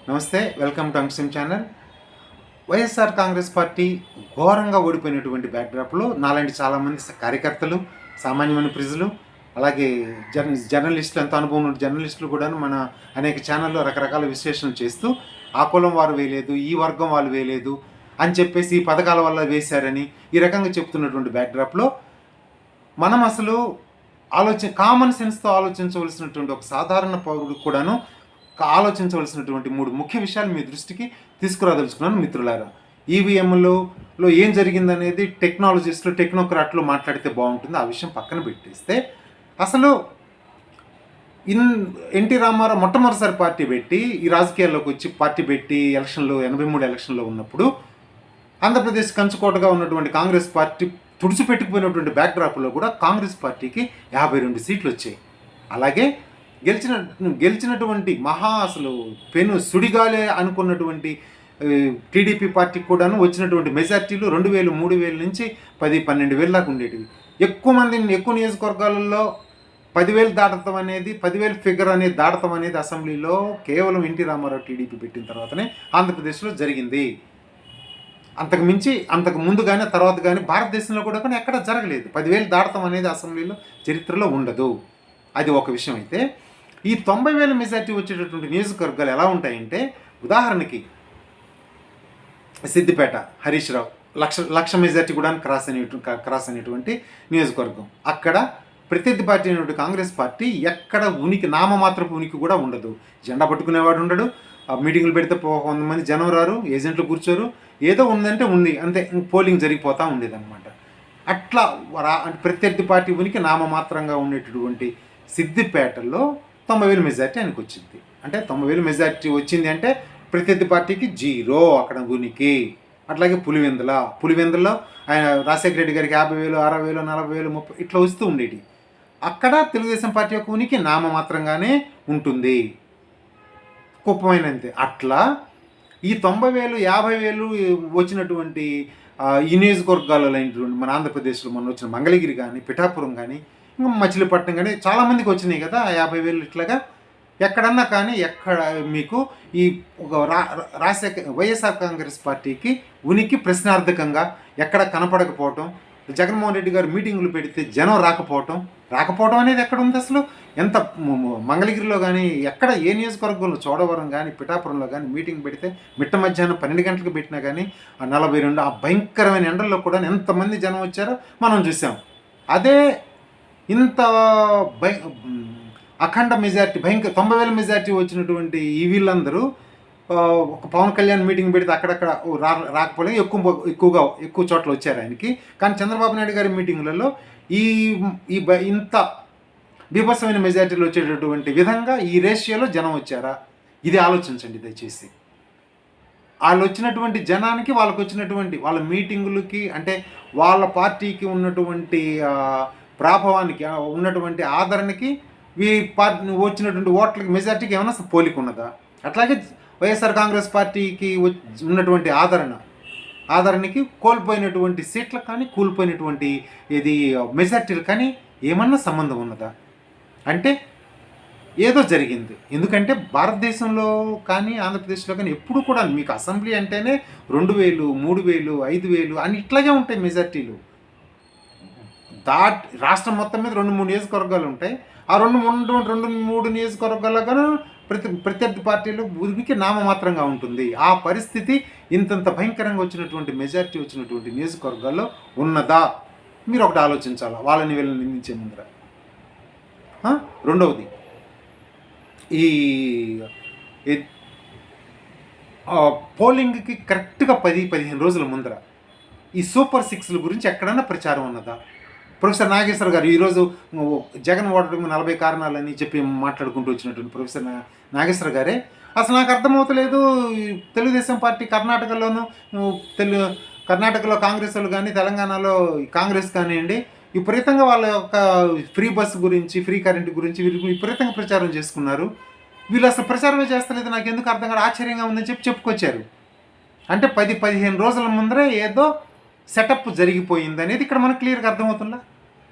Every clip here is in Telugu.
నమస్తే, welcome to Ankusham channel. YSR Congress party ఘోరంగా ఓడిపోయినటువంటి బ్యాక్డ్రాప్లో నాలాంటి చాలామంది కార్యకర్తలు, సామాన్యమైన ప్రజలు, అలాగే జర్నలిస్టులు, ఎంత అనుభవం ఉన్న జర్నలిస్టులు కూడా మన అనేక ఛానల్లో రకరకాల విశ్లేషణలు చేస్తూ ఆ కులం వారు వేయలేదు, ఈ వర్గం వాళ్ళు వేయలేదు అని చెప్పేసి ఈ పథకాల వల్ల వేశారని ఈ రకంగా చెప్తున్నటువంటి బ్యాక్డ్రాప్లో మనం అసలు కామన్ సెన్స్తో ఆలోచించవలసినటువంటి ఒక సాధారణ పౌరుడికి కూడాను ఆలోచించవలసినటువంటి 3 ముఖ్య విషయాలు మీ దృష్టికి తీసుకురాదలుచుకున్నాను మిత్రులారా. ఈవీఎంలో ఏం జరిగిందనేది టెక్నాలజిస్టులు, టెక్నోక్రాట్లు మాట్లాడితే బాగుంటుంది. ఆ విషయం పక్కన పెట్టేస్తే అసలు ఎన్టీ రామారావు మొట్టమొదటిసారి పార్టీ పెట్టి ఈ రాజకీయాల్లోకి వచ్చి పార్టీ పెట్టి 83 ఎలక్షన్లో ఉన్నప్పుడు ఆంధ్రప్రదేశ్ కంచుకోటగా ఉన్నటువంటి కాంగ్రెస్ పార్టీ తుడిచిపెట్టుకుపోయినటువంటి బ్యాక్డ్రాప్లో కూడా కాంగ్రెస్ పార్టీకి 52 సీట్లు వచ్చాయి. అలాగే గెలిచినటువంటి అసలు పెను సుడిగాలే అనుకున్నటువంటి టీడీపీ పార్టీకి కూడాను వచ్చినటువంటి మెజార్టీలు 2000, 3000 నుంచి 10-12,000 దాకా ఉండేటివి. ఎక్కువ నియోజకవర్గాలలో 10,000 దాటడం అనేది, 10,000 ఫిగర్ అనేది దాటడం అనేది అసెంబ్లీలో కేవలం ఎన్టీ రామారావు టీడీపీ పెట్టిన తర్వాతనే ఆంధ్రప్రదేశ్లో జరిగింది. అంతకు ముందు కానీ తర్వాత కానీ భారతదేశంలో కూడా ఎక్కడ జరగలేదు. 10,000 దాటడం అనేది అసెంబ్లీలో చరిత్రలో ఉండదు. అది ఒక విషయం. అయితే ఈ 90,000 మెజార్టీ వచ్చేటటువంటి నియోజకవర్గాలు ఎలా ఉంటాయంటే, ఉదాహరణకి సిద్దిపేట హరీష్ రావు లక్ష మెజార్టీ కూడా క్రాస్ అనేటువంటి నియోజకవర్గం. అక్కడ ప్రత్యర్థి పార్టీ అయినటువంటి కాంగ్రెస్ పార్టీ ఎక్కడ నామమాత్రపు ఉనికి కూడా ఉండదు. జెండా పట్టుకునేవాడు ఉండడు. మీటింగులు పెడితే 100 మంది జనం రారు, ఏజెంట్లు కూర్చోరు. ఏదో ఉందంటే ఉంది, అంతే, పోలింగ్ జరిగిపోతూ ఉండేదన్నమాట. అట్లా ప్రత్యర్థి పార్టీ ఉనికి నామమాత్రంగా ఉండేటటువంటి సిద్దిపేటలో 90,000 మెజార్టీ ఆయనకు వచ్చింది. అంటే 90,000 మెజార్టీ వచ్చింది అంటే ప్రత్యర్థి పార్టీకి 0 అక్కడ ఉనికి. అట్లాగే పులివెందులలో ఆయన రాజశేఖర రెడ్డి గారికి 50,000, 60,000, 40,000, 30 ఇట్లా వస్తూ ఉండేది. అక్కడ తెలుగుదేశం పార్టీ యొక్క ఉనికి నామమాత్రంగానే ఉంటుంది. కుప్పమైనంతే. అట్లా ఈ 90,000, 50,000 వచ్చినటువంటి ఈ నియోజకవర్గాలలో అయినటువంటి మన ఆంధ్రప్రదేశ్లో మొన్న వచ్చిన మంగళగిరి కానీ, పిఠాపురం కానీ, ఇంకా మచిలీపట్నం కానీ చాలామందికి వచ్చినాయి కదా 50,000 ఇట్లాగా. ఎక్కడన్నా కానీ ఎక్కడ మీకు ఈ ఒక వైఎస్ఆర్ కాంగ్రెస్ పార్టీకి ఉనికి ప్రశ్నార్థకంగా ఎక్కడ కనపడకపోవటం, జగన్మోహన్ రెడ్డి గారు మీటింగులు పెడితే జనం రాకపోవటం అనేది ఎక్కడ ఉంది అసలు? ఎంత మంగళగిరిలో కానీ ఎక్కడ ఏ నియోజకవర్గంలో చోడవరం కానీ పిఠాపురంలో కానీ మీటింగ్ పెడితే మిట్ట మధ్యాహ్నం 12 గంటలకు పెట్టినా కానీ ఆ 42 ఆ భయంకరమైన ఎండల్లో కూడా ఎంతమంది జనం వచ్చారో మనం చూసాం. అదే ఇంత అఖండ మెజార్టీ 90,000 మెజార్టీ వచ్చినటువంటి ఈ వీళ్ళందరూ ఒక పవన్ కళ్యాణ్ మీటింగ్ పెడితే అక్కడక్కడ రాకపోలేదు, ఎక్కువ చోట్ల వచ్చారు ఆయనకి. కానీ చంద్రబాబు నాయుడు గారి మీటింగులలో ఇంత బీభత్సమైన మెజార్టీలు వచ్చేటటువంటి విధంగా ఈ రేషియోలో జనం వచ్చారా? ఇది ఆలోచించండి దయచేసి. వాళ్ళు వచ్చినటువంటి జనానికి, వాళ్ళకి వచ్చినటువంటి వాళ్ళ మీటింగులకి, అంటే వాళ్ళ పార్టీకి ఉన్నటువంటి ప్రాభవానికి, ఉన్నటువంటి ఆదరణకి, వచ్చినటువంటి ఓట్లకి, మెజార్టీకి ఏమైనా పోలిక ఉన్నదా? అట్లాగే వైఎస్ఆర్ కాంగ్రెస్ పార్టీకి ఉన్నటువంటి ఆదరణకి కోల్పోయినటువంటి సీట్లకు కానీ, కూలిపోయినటువంటి మెజార్టీలు కానీ ఏమన్నా సంబంధం ఉన్నదా? అంటే ఏదో జరిగింది. ఎందుకంటే భారతదేశంలో కానీ ఆంధ్రప్రదేశ్లో కానీ ఎప్పుడు కూడా మీకు అసెంబ్లీ అంటేనే 2,000, 3,000, 5,000 అని ఇట్లాగే ఉంటాయి మెజార్టీలు. రాష్ట్రం మొత్తం మీద 2-3 నియోజకవర్గాలు ఉంటాయి. ఆ 2-3 నియోజకవర్గాల్లో కానీ ప్రత్యర్థి పార్టీలు ఉనికి నామమాత్రంగా ఉంటుంది. ఆ పరిస్థితి ఇంతంత భయంకరంగా వచ్చినటువంటి మెజార్టీ వచ్చినటువంటి నియోజకవర్గాల్లో ఉన్నదా? మీరు ఒకటి ఆలోచించాలా వాళ్ళని వీళ్ళని నిందించే ముందర. రెండవది, ఈ పోలింగ్కి కరెక్ట్గా 10-15 రోజుల ముందర ఈ సూపర్ 6ల గురించి ఎక్కడన్నా ప్రచారం ఉన్నదా? ప్రొఫెసర్ నాగేశ్వర గారు ఈరోజు జగన్ ఓటమికి 40 కారణాలని చెప్పి మాట్లాడుకుంటూ వచ్చినటువంటి ప్రొఫెసర్ నాగేశ్వర గారే అసలు నాకు అర్థమవుతలేదు. తెలుగుదేశం పార్టీ కర్ణాటకలో కాంగ్రెస్ వాళ్ళు కానీ, తెలంగాణలో కాంగ్రెస్ కానివ్వండి, విపరీతంగా వాళ్ళ యొక్క ఫ్రీ బస్సు గురించి, ఫ్రీ కరెంట్ గురించి విపరీతంగా ప్రచారం చేసుకున్నారు. వీళ్ళు అసలు ప్రచారమే చేస్తలేదు, నాకు ఎందుకు అర్థం కాదు, ఆశ్చర్యంగా ఉందని చెప్పుకొచ్చారు. అంటే 10-15 రోజుల ముందరే ఏదో సెటప్ జరిగిపోయింది అనేది ఇక్కడ మనకు క్లియర్గా అర్థమవుతుందా?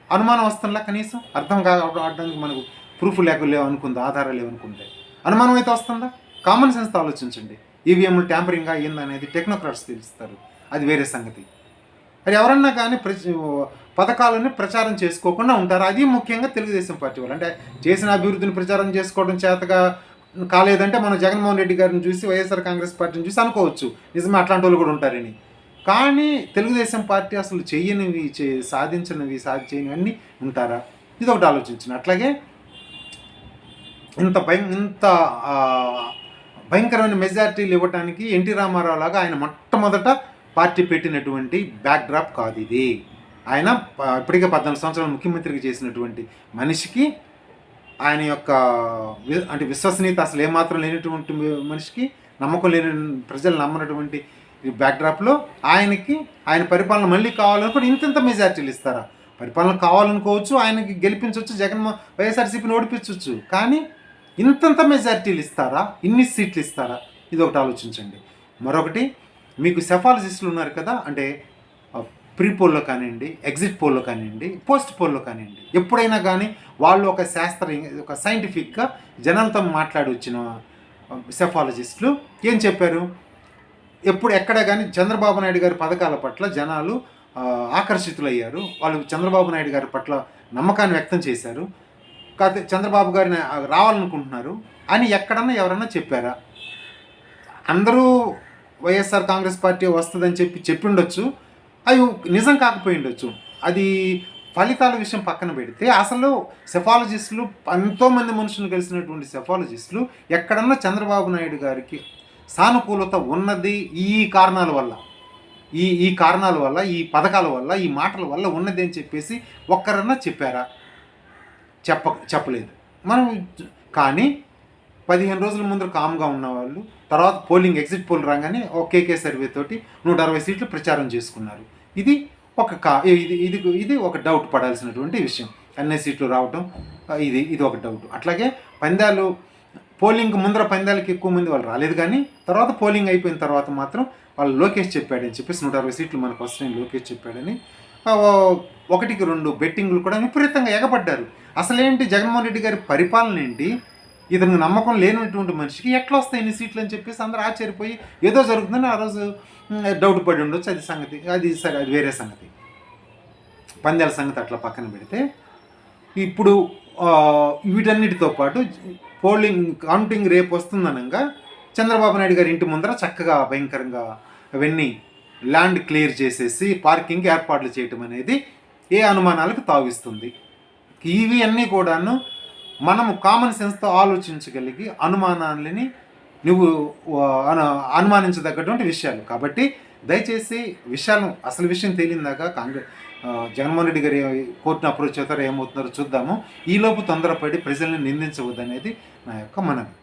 అనుమానం వస్తుందా? కనీసం అర్థం కావడానికి మనకు ప్రూఫ్ లేవు అనుకుందా, ఆధారాలు లేవనుకుంటే అనుమానం అయితే వస్తుందా? కామన్ సెన్స్తో ఆలోచించండి. ఈవీఎంలు ట్యాంపరింగ్ అయ్యిందనేది టెక్నోక్రాట్స్ తెలుస్తారు, అది వేరే సంగతి. అది ఎవరన్నా కానీ పథకాలను ప్రచారం చేసుకోకుండా ఉంటారు. అది ముఖ్యంగా తెలుగుదేశం పార్టీ వాళ్ళు. అంటే చేసిన అభివృద్ధిని ప్రచారం చేసుకోవడం చేతగా కాలేదంటే మనం జగన్మోహన్ రెడ్డి గారిని చూసి వైఎస్ఆర్ కాంగ్రెస్ పార్టీని చూసి అనుకోవచ్చు నిజమే అట్లాంటి వాళ్ళు కూడా ఉంటారని. కానీ తెలుగుదేశం పార్టీ అసలు చేయనివి సాధించినవి చేయనివన్నీ ఉంటారా? ఇది ఒకటి ఆలోచించిన. అట్లాగే ఇంత భయంకరమైన మెజారిటీలు ఇవ్వడానికి ఎన్టీ రామారావు లాగా ఆయన మొట్టమొదట పార్టీ పెట్టినటువంటి బ్యాక్డ్రాప్ కాదు ఇది. ఆయన ఇప్పటికే 14 సంవత్సరాలు ముఖ్యమంత్రికి చేసినటువంటి మనిషికి ఆయన యొక్క అంటే విశ్వసనీయత అసలు ఏమాత్రం లేనటువంటి మనిషికి, నమ్మకం లేని ప్రజలు నమ్మనటువంటి బ్యాక్డ్రాప్లో ఆయన పరిపాలన మళ్ళీ కావాలనుకుని ఇంత మెజారిటీలు ఇస్తారా? పరిపాలన కావాలనుకోవచ్చు, ఆయనకి గెలిపించవచ్చు, వైఎస్ఆర్సీపీని ఓడిపించవచ్చు, కానీ ఇంతంత మెజారిటీలు ఇస్తారా? ఇన్ని సీట్లు ఇస్తారా? ఇది ఒకటి ఆలోచించండి. మరొకటి, మీకు సెఫాలజిస్టులు ఉన్నారు కదా, అంటే ప్రీ పోల్లో కానివ్వండి, ఎగ్జిట్ పోల్లో కానివ్వండి, పోస్ట్ పోల్లో కానివ్వండి, ఎప్పుడైనా కానీ వాళ్ళు ఒక సైంటిఫిక్గా జనాలతో మాట్లాడి వచ్చిన సెఫాలజిస్టులు ఏం చెప్పారు? ఎక్కడ కానీ చంద్రబాబు నాయుడు గారి పథకాల పట్ల జనాలు ఆకర్షితులయ్యారు, వాళ్ళు చంద్రబాబు నాయుడు గారి పట్ల నమ్మకాన్ని వ్యక్తం చేశారు, కాకపోతే చంద్రబాబు గారిని రావాలనుకుంటున్నారు అని ఎక్కడన్నా ఎవరన్నా చెప్పారా? అందరూ వైఎస్ఆర్ కాంగ్రెస్ పార్టీ వస్తుందని చెప్పి ఉండొచ్చు, అవి నిజం కాకపోయి ఉండొచ్చు. అది ఫలితాల విషయం పక్కన పెడితే అసలు సెఫాలజిస్టులు ఎంతోమంది మనుషులు కలిసినటువంటి సెఫాలజిస్టులు ఎక్కడన్నా చంద్రబాబు నాయుడు గారికి సానుకూలత ఉన్నది ఈ కారణాల వల్ల, ఈ కారణాల వల్ల, ఈ పథకాల వల్ల, ఈ మాటల వల్ల ఉన్నది అని చెప్పేసి ఒక్కరన్నా చెప్పారా? చెప్పలేదు. మనం కానీ 15 రోజుల ముందు కామ్గా ఉన్నవాళ్ళు తర్వాత ఎగ్జిట్ పోల్ రాగానే ఒక కేకే సర్వే తోటి 160 సీట్లు ప్రచారం చేసుకున్నారు. ఇది ఒక డౌట్ పడాల్సినటువంటి విషయం. అన్ని సీట్లు రావటం ఇది ఒక డౌట్. అట్లాగే పోలింగ్ ముందర పందాలకి ఎక్కువ మంది వాళ్ళు రాలేదు, కానీ తర్వాత పోలింగ్ అయిపోయిన తర్వాత మాత్రం వాళ్ళు లోకేష్ చెప్పాడని చెప్పేసి 160 సీట్లు మనకు వస్తాయని లోకేష్ చెప్పాడని 1-2 బెట్టింగ్లు కూడా విపరీతంగా ఎగబడ్డారు. అసలేంటి జగన్మోహన్ రెడ్డి గారి పరిపాలన ఏంటి, ఇతనికి నమ్మకం లేనటువంటి మనిషికి ఎట్లా వస్తాయి ఇన్ని సీట్లు అని చెప్పేసి అందరూ ఆశ్చర్యపోయి ఏదో జరుగుతుందని ఆ రోజు డౌట్ పడి ఉండొచ్చు. అది సరే, అది వేరే సంగతి. పందాల సంగతి అట్లా పక్కన పెడితే ఇప్పుడు వీటన్నిటితో పాటు కౌంటింగ్ రేపు వస్తుందనగా చంద్రబాబు నాయుడు గారి ఇంటి ముందర చక్కగా భయంకరంగా అవన్నీ ల్యాండ్ క్లియర్ చేసేసి పార్కింగ్ ఏర్పాట్లు చేయటం అనేది ఏ అనుమానాలకు తావిస్తుంది? ఇవి అన్నీ కూడాను మనము కామన్ సెన్స్తో ఆలోచించగలిగి అనుమానాలని అనుమానించదగ్గటువంటి విషయాలు. కాబట్టి దయచేసి అసలు విషయం తేలిందాక జగన్మోహన్ రెడ్డి గారి కోర్టును అప్రోచ్ అవుతారో ఏమవుతున్నారో చూద్దాము. ఈలోపు తొందరపడి ప్రజల్ని నిందించవద్దనేది నా యొక్క మనవి.